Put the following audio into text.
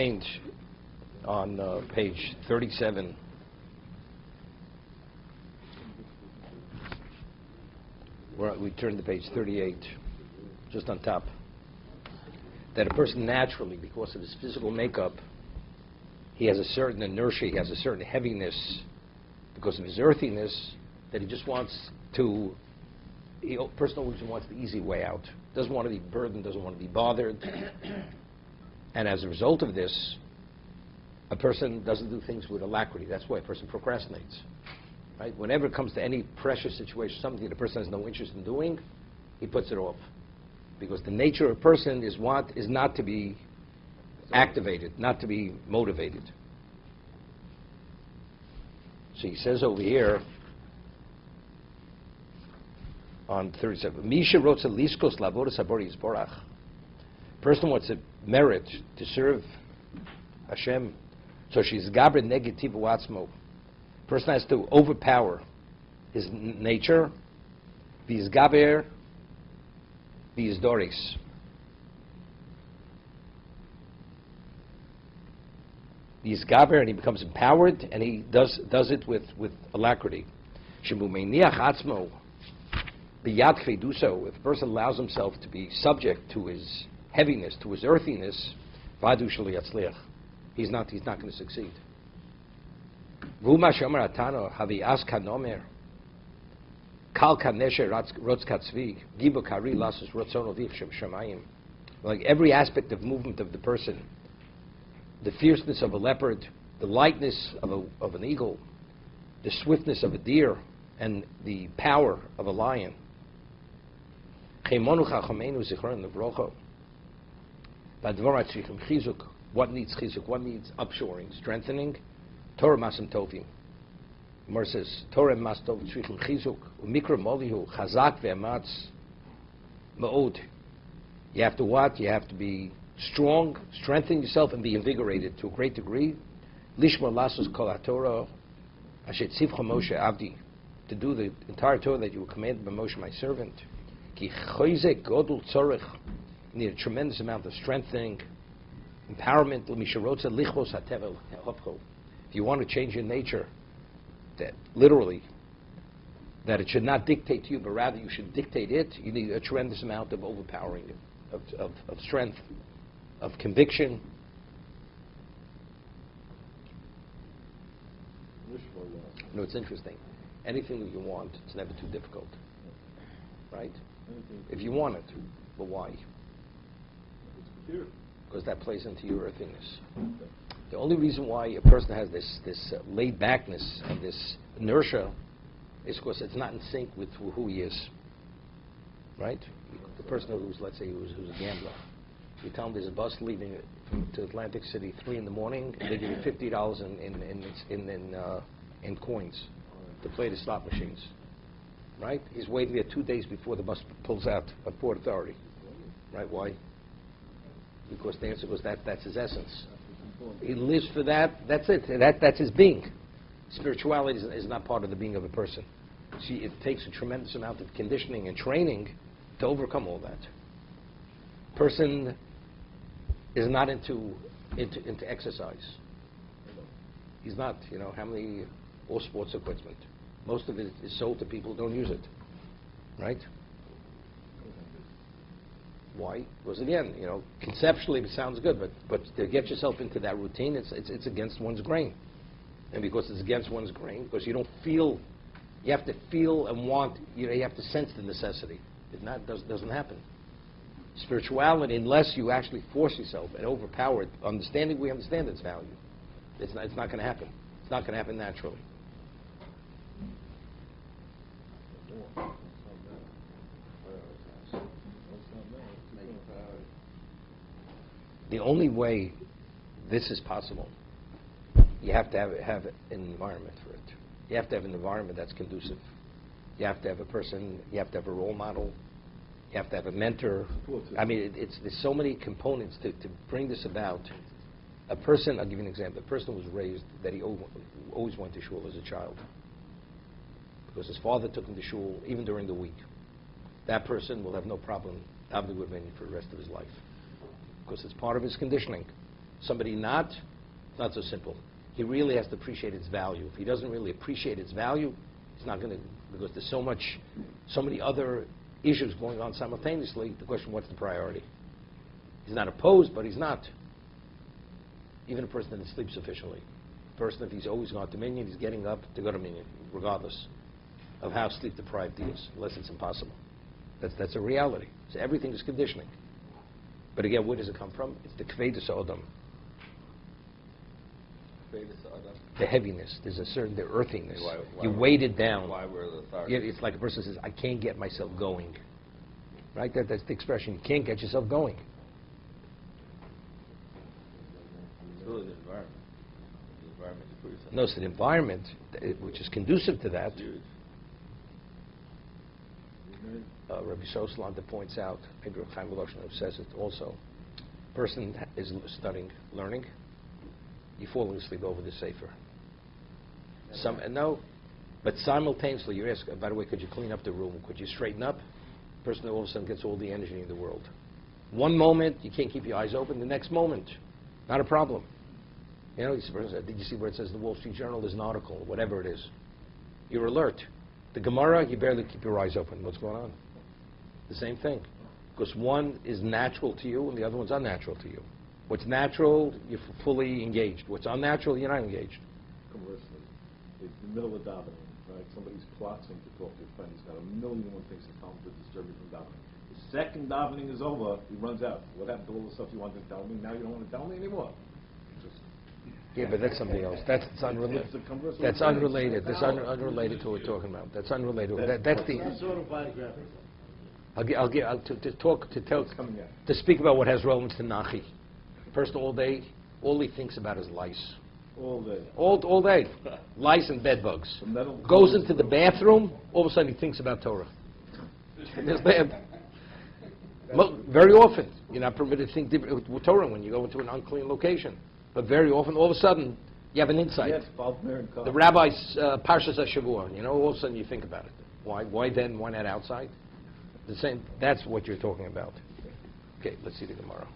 Change on page 37. We turn to page 38, just on top. That a person naturally, because of his physical makeup, he has a certain inertia, he has a certain heaviness, because of his earthiness, that he just wants to, a person always wants the easy way out. Doesn't want to be burdened, doesn't want to be bothered. And as a result of this, a person doesn't do things with alacrity. That's why a person procrastinates. Right? Whenever it comes to any pressure situation, something that a person has no interest in doing, he puts it off. Because the nature of a person is not to be activated, not to be motivated. So he says over here on 37, Misha wrote liskos lavodas haboris borach. Person wants to merit to serve Hashem. So she's gaber negative watzmo. Person has to overpower his nature. Vis gaber, vis doris. Vis gaber, and he becomes empowered, and he does it with alacrity. Shemu meiniach atzmo, biyad do so. If a person allows himself to be subject to his heaviness, to his earthiness, vadu shelo yatzliach. He's not going to succeed. V'uma shomer atano havi as kanomer kal kaneshe rotz katzvi gibo kari lasus rotzono viv shemayim. Like every aspect of movement of the person, the fierceness of a leopard, the lightness of an eagle, the swiftness of a deer, and the power of a lion. Chemonu chachomenu zichron levrocho. Badvorat tzrichim chizuk. What needs chizuk? What needs upshoring, strengthening? Torah masam tovim. Gemara says, Torah mas tov tzrichim chizuk. Umikra molihu chazak ve'amatz ma'od. You have to what? You have to be strong, strengthen yourself, and be invigorated to a great degree. Lishma lasos kol haTorah asher tzivcha Moshe avdi. To do the entire Torah that you were commanded by Moshe, my servant. Ki choizek godul tzorech. You need a tremendous amount of strengthening, empowerment. If you want to change your nature, that literally, that it should not dictate to you, but rather you should dictate it, you need a tremendous amount of overpowering, of strength, of conviction. You know, it's interesting. Anything that you want, it's never too difficult. Right? If you want it, but why? Because that plays into your earthiness. The only reason why a person has this laid backness and this inertia is because it's not in sync with who he is. Right? The person who's, let's say, who's a gambler. You tell him there's a bus leaving to Atlantic City 3 in the morning, and they give you $50 in coins to play the slot machines. Right? He's waiting there 2 days before the bus pulls out at Port Authority. Right? Why? Because the answer was that's his essence. He lives for that. That's it. That's his being. Spirituality is not part of the being of a person. See, it takes a tremendous amount of conditioning and training to overcome all that. Person is not into exercise. He's not. You know, how many all sports equipment? Most of it is sold to people who don't use it. Right? Why? Because again, you know, conceptually it sounds good, but to get yourself into that routine, it's against one's grain. And because it's against one's grain, because you don't feel, you have to feel and want, you have to sense the necessity. Doesn't happen. Spirituality, unless you actually force yourself and overpower it, we understand its value. It's not going to happen. It's not going to happen naturally. The only way this is possible, you have to have an environment for it. You have to have an environment that's conducive. You have to have a person, you have to have a role model, you have to have a mentor. I mean, there's so many components to bring this about. A person, I'll give you an example. A person was raised that he always went to shul as a child. Because his father took him to shul even during the week. That person will have no problem davening with him for the rest of his life. Because it's part of his conditioning. Somebody not, it's not so simple. He really has to appreciate its value. If he doesn't really appreciate its value, he's not going to, because there's so many other issues going on simultaneously. The question, what's the priority? He's not opposed, but he's not. Even a person that doesn't sleep sufficiently. A person, if he's always gone to minyan, he's getting up to go to minyan, regardless of how sleep deprived he is, unless it's impossible. That's a reality. So everything is conditioning. But again, where does it come from? It's the kvedus adam. The heaviness. There's a certain, the earthiness. You weighed it down. Why we're the authority? It's like a person says, I can't get myself going. Right? That's the expression. You can't get yourself going. It's really the environment. The environment you put yourself in. No, it's the environment which is conducive to that. It's huge. Rabbi Soslanda points out, Pedro Chaim Voloshin says it also. Person is studying, learning, you're falling asleep over the sefer. No, but simultaneously you ask, by the way, could you clean up the room? Could you straighten up? Person all of a sudden gets all the energy in the world. One moment, you can't keep your eyes open. The next moment, not a problem. You know, did you see where it says the Wall Street Journal, there's an article, whatever it is. You're alert. The Gemara, you barely keep your eyes open. What's going on? The same thing. Because one is natural to you and the other one's unnatural to you. What's natural, you're fully engaged. What's unnatural, you're not engaged. Conversely, in the middle of davening, right? Somebody's plotting to talk to a friend. He's got a million and one things to tell him to disturb you from davening. The second davening is over, he runs out. What happened to all the stuff you wanted to tell me? Now you don't want to tell me anymore. Yeah, but that's something else. That's unrelated. That's unrelated. That's unrelated to what we're talking about. That's unrelated. That's the. sort of biographical. To speak about what has relevance to Nachi. Person all day, all he thinks about is lice. All day. All day. Lice and bed bugs. Goes into the bathroom, all of a sudden he thinks about Torah. Very often, you're not permitted to think with Torah when you go into an unclean location. But very often, all of a sudden, you have an insight. Yes, the rabbi's Parshas Shavua, you know, all of a sudden you think about it. Why then? Why not outside? The same. That's what you're talking about. Okay, let's see the Gemara.